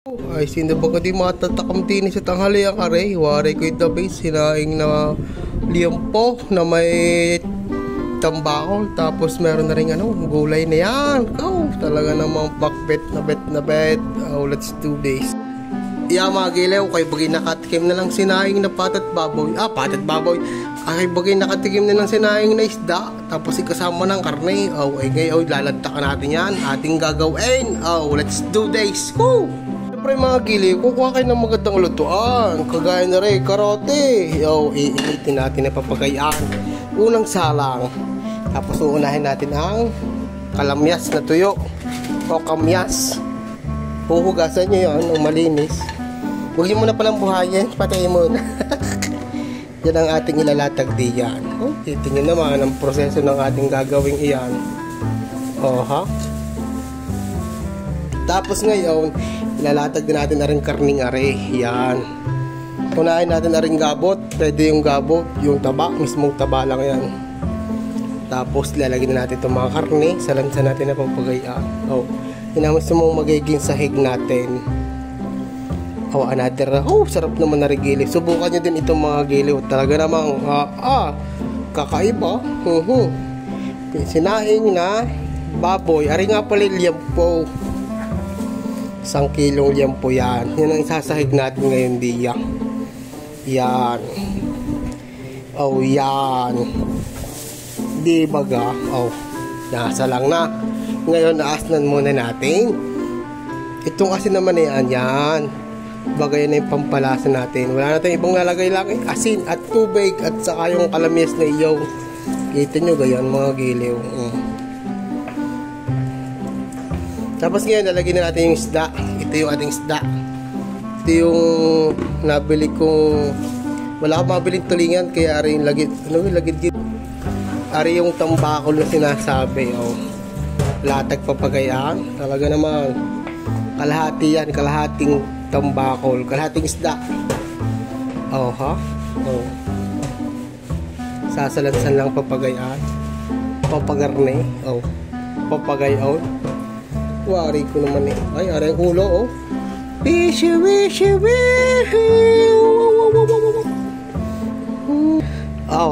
Ay, sino ba di matatakam din sa tanghaliang are? Waray ko ito base, sinaing na liempo na may tambakol. Tapos meron na rin gulay na yan. Talaga namang bakbet na bet. Let's do this. Mga gilew, kay bagay nakatikim na lang sinaing na patat baboy. Patat baboy. Kay bagay nakatikim na lang sinaing na isda. Tapos ikasama ng karne. Ngayon lalantakan natin yan. Ating gagawin. Let's do this. Woo! Siyempre mga giliw, kukuha kayo ng magandang lutuan. Kagaya na rin, karote. Iinitin natin na papagayaan. Unang salang. Tapos uunahin natin ang kalamyas na tuyo. O kamyas. Huhugasan nyo yan ng malinis. Huwag nyo muna palang buhayin. Patayin mo na. Yan ang ating ilalatag diyan. Titingin naman ang proseso ng ating gagawing iyan. Tapos ngayon, ilalatag din natin na rin karning are. Yan. Unahin natin na rin gabot. Pwede yung gabot, yung taba, mismong taba lang yan. Tapos lalagyan na natin itong mga karne. Salansan natin na papagayaan. Yun ang mismong magiging sahig natin. Another. Sarap naman na rin giliw. Subukan nyo din itong mga giliw. Talaga namang kakaiba. Sinaing na baboy. Ari nga pala liempo. 1 kilong liempo yan. Yan ang isasahig natin ngayon diya. Yan. Yan. Di baga. Nasa lang na. Ngayon naasnan muna natin. Itong asin naman yan. Bagay na yung pampalasa natin. Wala natin ibang lalagay lang asin at tubig at saka yung kalamyas na iyaw. Kita nyo gayon mga giliw. Tapos ngayon lalagyan na natin yung isda. Ito yung ating isda. Ito yung nabili kong, wala akong mabiling tulingan kaya ari yung lagid dito. Ari yung tambakol na sinasabi. Latag papagayaan. Talaga naman kalahati yan, kalahating tambakol, kalahating isda. Sasalansan lang papagayaan. Papagarne. Papagayon. Wari ko naman Ay, ari ang ulo Wishy.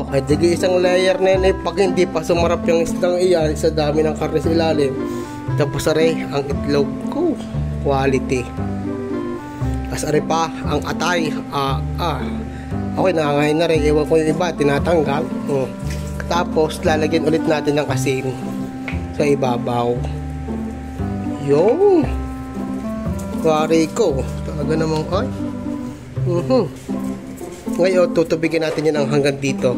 Ay digi isang layer na yun pag hindi pa sumarap yung isdang iyan sa dami ng karne sa ilalim. Tapos ari ang itlog ko. Quality. As ari pa ang atay. Okay, nangangain na rin. Ewan ko yung iba, tinatanggal. Tapos lalagyan ulit natin ng asin sa ibabaw. Yung wari ko. Talaga namang Ngayon tutubigin natin yan hanggang dito.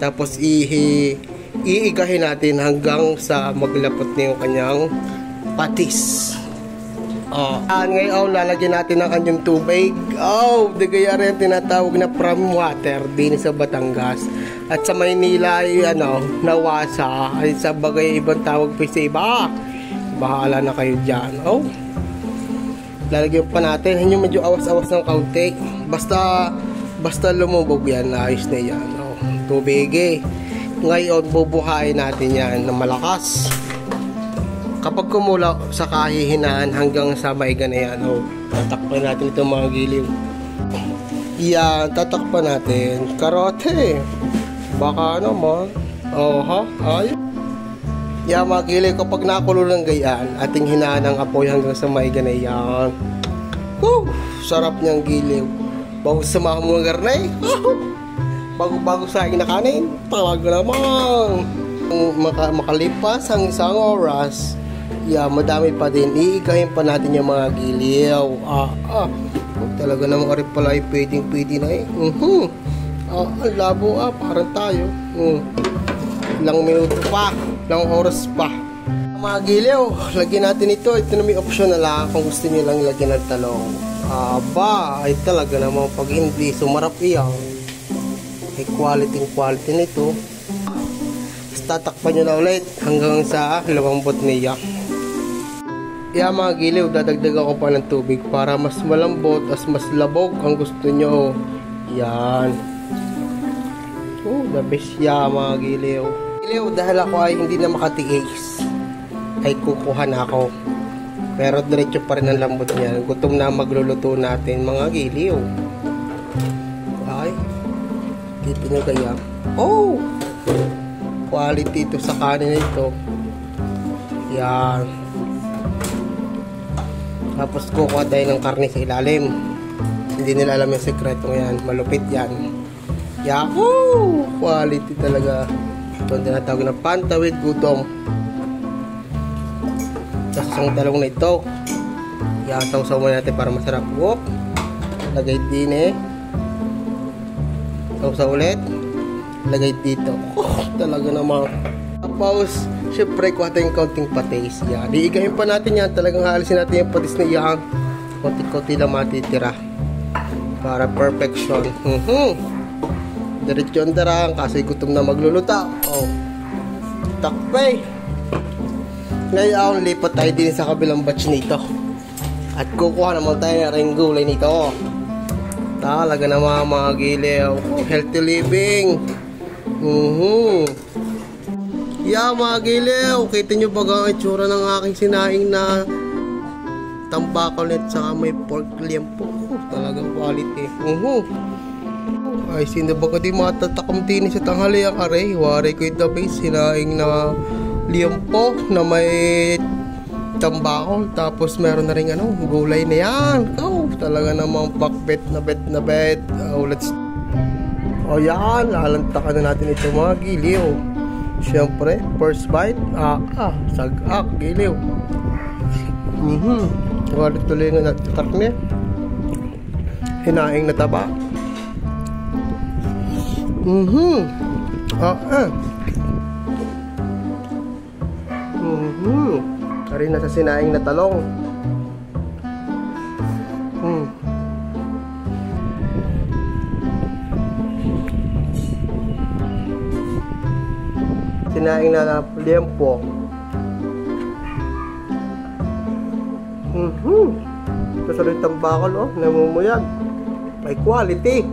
Tapos iigahin natin hanggang sa maglapot na yung kanyang patis. Ngayon lalagyan natin ng kanyang tubig. Di kaya rin tinatawag na pram water din sa Batangas. At sa Maynila ay nawasa. Ay sa bagay ibang tawag pa sa iba. Bahala na kayo dyan. Lalagyan pa natin. Yung medyo awas-awas ng kaunti. Basta lumubog yan. Ayos na yan. Tubig Ngayon bubuhayin natin yan ng malakas. Kapag kumula sa kahihinaan hanggang sa maiga na yan, tatakpan natin itong mga giliw. Yan, tatakpan natin. Karote. Baka naman. Ayun. Yan mga giliw, kapag nakulo ng gayaan, ating hinaan ang apoy hanggang sa maiga na yan. Sarap niyang giliw. Bago samahan mo ng garnay. Bago sa akin na kanin. Talaga naman. Makalipas ang isang oras, madami pa din. Iigahin pa natin yung mga giliw. Talaga namang ari pala ay pwedeng-pwede na ang labo parang tayo. Ilang minuto pa, ilang oras pa. Mga giliw, lagyan natin ito. Ito na may option na lang kung gusto nyo lang ilagyan ng talong. Ay talaga namang pag hindi sumarap iyan. Ay quality nito. Tatakpan nyo na ulit hanggang sa lumambot niya. Mga giliw, dadagdagan ko pa ng tubig para mas malambot at mas labog ang gusto nyo. Yan. The best mga giliw. Dahil ako ay hindi na makatiis, ay kukuha na ako Pero diretso pa rin ang lambot niyan. Gutom na magluluto natin mga giliw. Ay, kita nyo kaya. Oh! Quality ito sa kanin ito. Yan. Tapos kukuha tayo ng karne sa ilalim. Hindi nila alam yung sekreto yan. Malupit yan. Yahoo! Quality talaga. Ito ang tinatawag na pantawid gutom. Tapos ang talong na ito. Yan, sausaw mo natin para masarap. Whoop! Lagay din eh. Sausaw ulit. Lagay dito. Oh, talaga naman. Tapos, syempre, kuha tayong counting patis. Yan. Iigayin pa natin yan. Talagang haalisin natin yung patis na iyan. Konti-konti lang matitira. Para perfection. Diretso ang darang kasi gutom na magluluta. Oh. Takpay. Ngayon, lipat tayo din sa kabilang batch nito. At kukuha naman tayo ng ring gulay nito. Talaga naman mga giliw. Healthy living. Yeah, mga giliw. Kita nyo ba ang itsura ng aking sinaing na tambakol at saka may pork liempo. Talagang quality. Ay, sino ba ka di matatakam din sa tanghali ang aray? Wari ko ito base. Sinaing na liempo na may tambakol. Tapos meron na rin gulay na yan. Oh, talaga namang pakbet na bet. Oh, yan. Lalantakan na natin ito mga giliw. Siyempre, first bite, sagak, giliw. Walit tuloy nga natin karne. Hinaing na taba. Kari na sa sinaing na talong. Sinaing na liempo. Ito sa rin tambakol, namumuyag. May quality.